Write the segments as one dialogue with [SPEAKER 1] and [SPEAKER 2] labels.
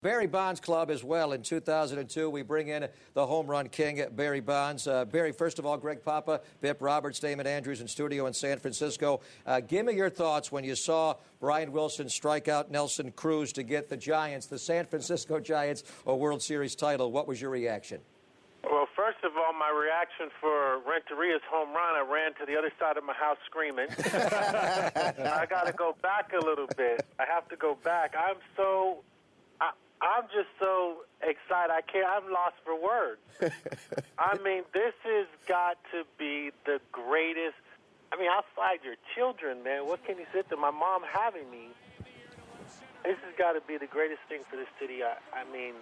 [SPEAKER 1] Barry Bonds Club as well. In 2002, we bring in the home run king, Barry Bonds. Barry, first of all, Greg Papa, Bip Roberts, Damon Andrews in studio in San Francisco. Give me your thoughts when you saw Brian Wilson strike out Nelson Cruz to get the Giants, the San Francisco Giants, a World Series title. What was your reaction?
[SPEAKER 2] Well, first of all, my reaction for Renteria's home run, I ran to the other side of my house screaming. I got to go back a little bit. I have to go back. I'm just so excited. I'm lost for words. I mean, this has got to be the greatest. I mean, outside your children, man, what can you say to my mom having me? This has got to be the greatest thing for this city. I mean,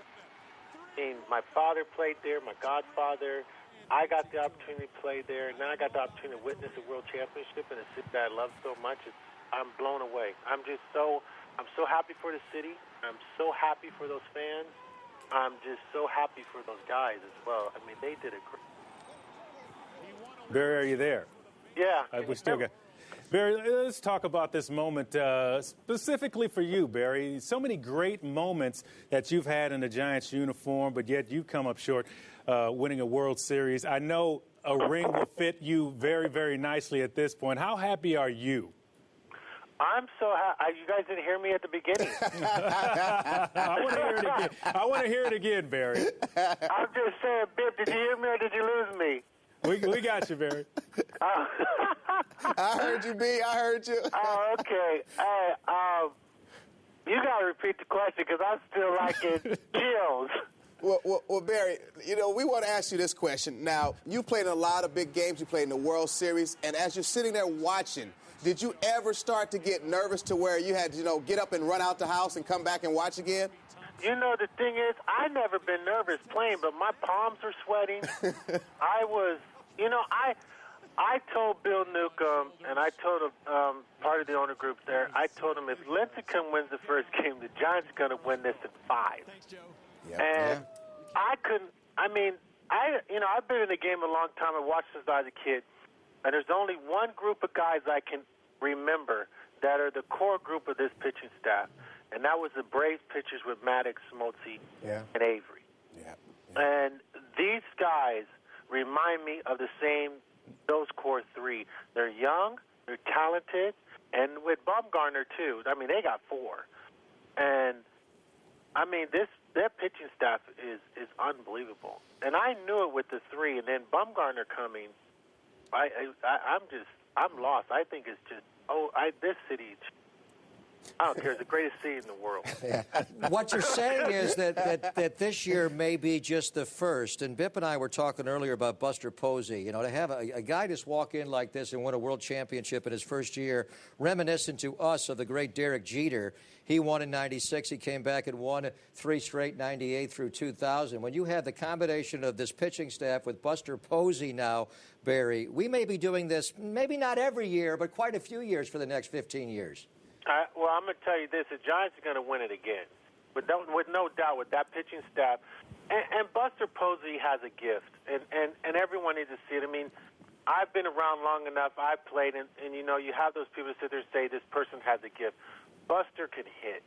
[SPEAKER 2] my father played there, my godfather. I got the opportunity to play there, and then I got the opportunity to witness a world championship in a city that I love so much. I'm blown away. I'm so happy for the city. I'm so happy for those fans. I'm just so happy for those guys as well. I mean, they did a great.
[SPEAKER 3] Barry, are you there?
[SPEAKER 2] Yeah.
[SPEAKER 3] We still got. Barry, let's talk about this moment specifically for you, Barry. So many great moments that you've had in the Giants uniform, but yet you come up short winning a World Series. I know a ring will fit you very, very nicely at this point. How happy are you?
[SPEAKER 2] I'm so happy. You guys didn't hear me at the beginning.
[SPEAKER 3] I want to hear it again. I want to hear it again, Barry.
[SPEAKER 2] I'm just saying, Bip, did you hear me or did you lose me?
[SPEAKER 3] We got you, Barry.
[SPEAKER 4] I heard you, B. I heard you.
[SPEAKER 2] Oh, okay. Hey, you got to repeat the question because I'm still like chills.
[SPEAKER 4] Well, Barry, we want to ask you this question. Now, you played in a lot of big games. You played in the World Series. And as you're sitting there watching, did you ever start to get nervous to where you had to, get up and run out the house and come back and watch again?
[SPEAKER 2] The thing is, I've never been nervous playing, but my palms were sweating. I told Bill Newcomb, and I told part of the owner group there, I told him if Lincecum wins the first game, the Giants are going to win this in 5.
[SPEAKER 4] Yep.
[SPEAKER 2] And I've been in the game a long time. I watched since I was a kid. And there's only one group of guys I can remember that are the core group of this pitching staff, and that was the Braves pitchers with Maddox, Smoltz, and Avery.
[SPEAKER 4] Yeah.
[SPEAKER 2] And these guys remind me of those core three. They're young, they're talented, and with Bumgarner, too. I mean, they got 4. And, their pitching staff is unbelievable. And I knew it with the 3, and then Bumgarner coming, I'm lost. I think it's just, this city, I don't care, it's the greatest city in the world.
[SPEAKER 1] What you're saying is that this year may be just the first. And Bip and I were talking earlier about Buster Posey. To have a guy just walk in like this and win a world championship in his first year, reminiscent to us of the great Derek Jeter. He won in 96. He came back and won 3 straight, 98 through 2000. When you have the combination of this pitching staff with Buster Posey now, Barry, we may be doing this maybe not every year, but quite a few years for the next 15 years.
[SPEAKER 2] Well, I'm going to tell you this. The Giants are going to win it again. With no doubt, with that pitching staff. And Buster Posey has a gift, and everyone needs to see it. I mean, I've been around long enough. I've played, and you have those people that sit there and say, this person has a gift. Buster can hit.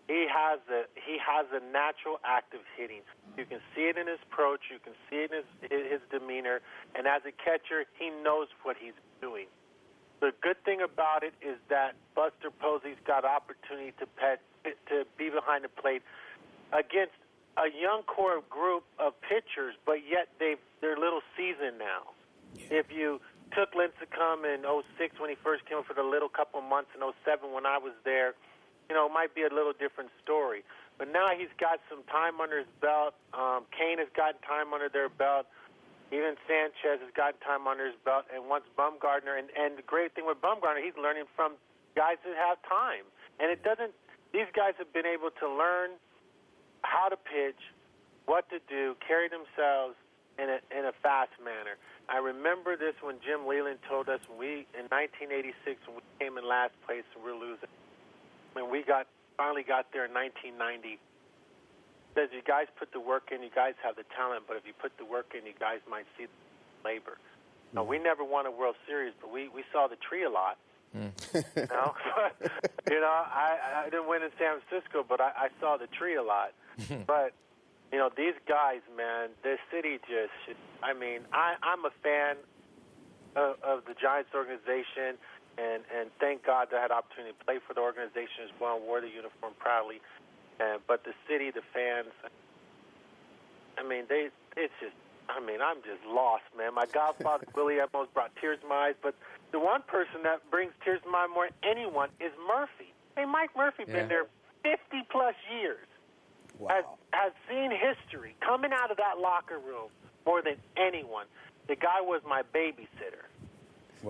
[SPEAKER 2] He has a natural act of hitting. You can see it in his approach. You can see it in his demeanor. And as a catcher, he knows what he's doing. The good thing about it is that Buster Posey's got opportunity to be behind the plate against a young core group of pitchers, but yet they're little seasoned now. Yeah. If you took Lincecum in 06 when he first came up for the little couple months in 07 when I was there, it might be a little different story. But now he's got some time under his belt. Kane has gotten time under their belt. Even Sanchez has gotten time under his belt, and once Bumgarner, and the great thing with Bumgarner, he's learning from guys that have time. And these guys have been able to learn how to pitch, what to do, carry themselves in a fast manner. I remember this when Jim Leyland told us in 1986, when we came in last place and we were losing. When we finally got there in 1990, says you guys put the work in, you guys have the talent, but if you put the work in, you guys might see the labor. Now, we never won a World Series, but we saw the tree a lot. You know, I didn't win in San Francisco, but I saw the tree a lot. But you know, these guys, man, this city just. I mean, I'm a fan of the Giants organization, and thank God that I had the opportunity to play for the organization as well and wore the uniform proudly. But the city, the fans, I mean, it's just. I mean, I'm just lost, man. My godfather, Willie, almost brought tears to my eyes. But the one person that brings tears to my eye more than anyone is Murphy. Hey, Mike Murphy been there 50-plus years.
[SPEAKER 4] Wow.
[SPEAKER 2] Has seen history coming out of that locker room more than anyone. The guy was my babysitter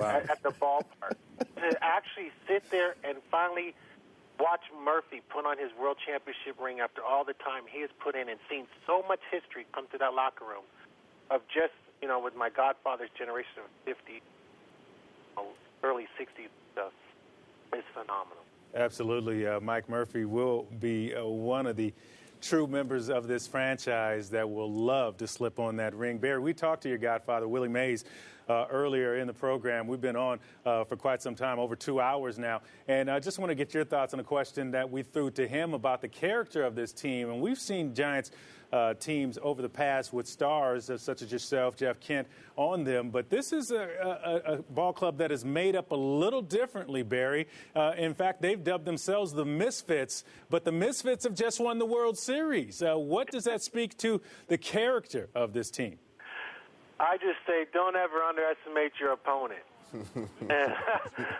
[SPEAKER 2] at the ballpark. To actually sit there and finally watch Murphy put on his world championship ring after all the time he has put in and seen so much history come to that locker room. Of just, you know, with my godfather's generation of 50, early 60s stuff, is phenomenal.
[SPEAKER 3] Absolutely. Mike Murphy will be one of the true members of this franchise that will love to slip on that ring. Barry, we talked to your godfather, Willie Mays, earlier in the program. We've been on for quite some time, over 2 hours now. And I just want to get your thoughts on a question that we threw to him about the character of this team. And we've seen Giants teams over the past with stars such as yourself, Jeff Kent, on them. But this is a ball club that is made up a little differently, Barry. In fact, they've dubbed themselves the Misfits, but the Misfits have just won the World Series. What does that speak to the character of this team?
[SPEAKER 2] I just say don't ever underestimate your opponent.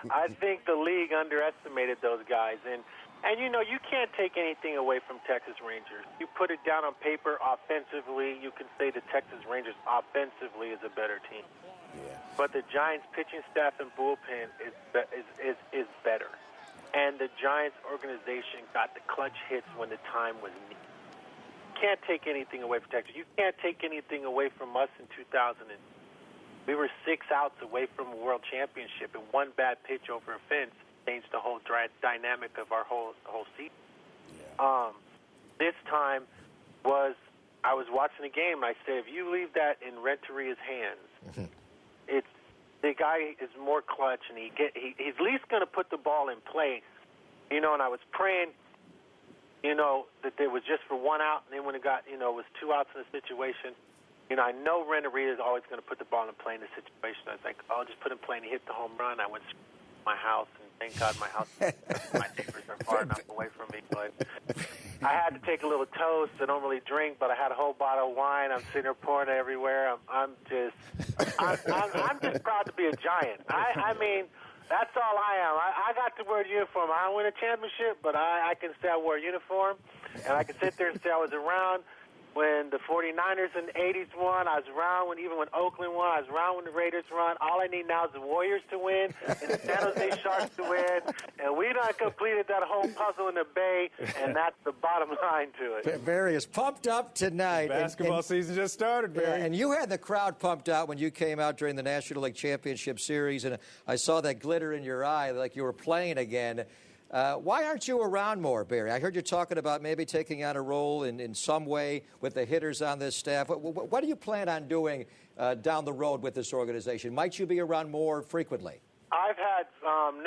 [SPEAKER 2] I think the league underestimated those guys. And, you know, you can't take anything away from Texas Rangers. You put it down on paper offensively, you can say the Texas Rangers offensively is a better team. Yeah. But the Giants pitching staff and bullpen is better. And the Giants organization got the clutch hits when the time was needed. You can't take anything away from Texas. You can't take anything away from us in 2000. We were 6 outs away from a world championship, and one bad pitch over a fence changed the whole dynamic of our whole season. Yeah. This time I was watching the game, and I said, if you leave that in Renteria's hands, it's the guy is more clutch, and he's at least going to put the ball in play. You know, and I was praying, you know, that there was just for 1 out, and then when it got, you know, it was 2 outs in the situation, you know, I know Renteria is always going to put the ball in play in the situation. I was like, oh, just put him in play, and he hit the home run. I went to my house, and thank God my house, my neighbors are far enough away from me. But I had to take a little toast. I don't really drink, but I had a whole bottle of wine. I'm sitting there pouring it everywhere. I'm just proud to be a Giant. I mean, that's all I am. I got to wear a uniform. I don't win a championship, but I can say I wore a uniform, and I can sit there and say I was around when the 49ers in the 80s won. I was around even when Oakland won. I was around when the Raiders won. All I need now is the Warriors to win and the San Jose Sharks to win. And we done completed that whole puzzle in the Bay, and that's the bottom line to it.
[SPEAKER 1] Barry is pumped up tonight.
[SPEAKER 3] Basketball season just started, Barry.
[SPEAKER 1] Yeah, and you had the crowd pumped out when you came out during the National League Championship Series, and I saw that glitter in your eye like you were playing again. Why aren't you around more, Barry? I heard you talking about maybe taking on a role in some way with the hitters on this staff. What do you plan on doing down the road with this organization? Might you be around more frequently?
[SPEAKER 2] I've had numerous